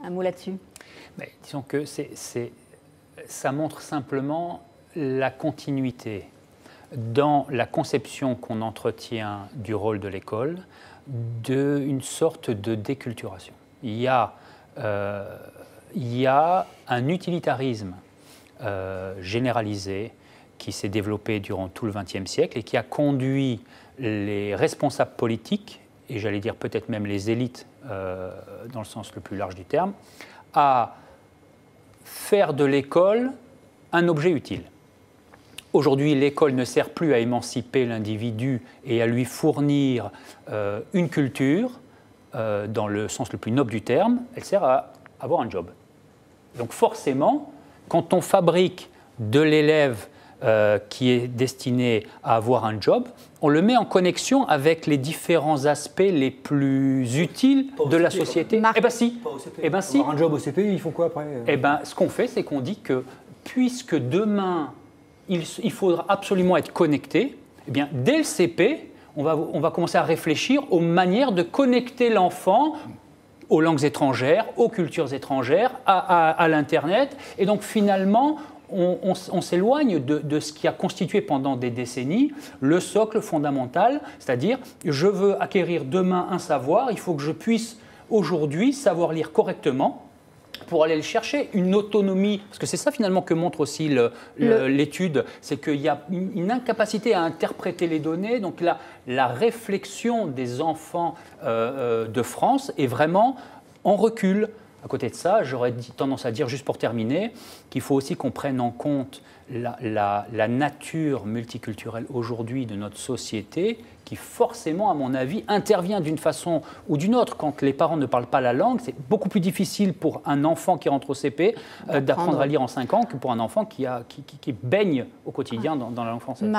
Un mot là-dessus? Disons que ça montre simplement la continuité dans la conception qu'on entretient du rôle de l'école d'une sorte de déculturation. Il y a un utilitarisme généralisé qui s'est développé durant tout le XXe siècle et qui a conduit les responsables politiques, et j'allais dire peut-être même les élites dans le sens le plus large du terme, à faire de l'école un objet utile. Aujourd'hui, l'école ne sert plus à émanciper l'individu et à lui fournir une culture, dans le sens le plus noble du terme, elle sert à avoir un job. Donc forcément, quand on fabrique de l'élève qui est destiné à avoir un job, on le met en connexion avec les différents aspects les plus utiles de la société. Eh bien si. Si. Avoir un job au CP, ils font quoi après? Eh bien, ce qu'on fait, c'est qu'on dit que puisque demain, il faudra absolument être connecté, eh bien, dès le CP, on va commencer à réfléchir aux manières de connecter l'enfant aux langues étrangères, aux cultures étrangères, à l'Internet. Et donc finalement, on s'éloigne de ce qui a constitué pendant des décennies le socle fondamental, c'est-à-dire je veux acquérir demain un savoir, il faut que je puisse aujourd'hui savoir lire correctement pour aller le chercher, une autonomie, parce que c'est ça finalement que montre aussi l'étude, c'est qu'il y a une incapacité à interpréter les données, donc la réflexion des enfants de France est vraiment en recul. À côté de ça, j'aurais tendance à dire, juste pour terminer, qu'il faut aussi qu'on prenne en compte la nature multiculturelle aujourd'hui de notre société, qui forcément, à mon avis, intervient d'une façon ou d'une autre. Quand les parents ne parlent pas la langue, c'est beaucoup plus difficile pour un enfant qui rentre au CP d'apprendre à lire en 5 ans que pour un enfant qui baigne au quotidien dans la langue française.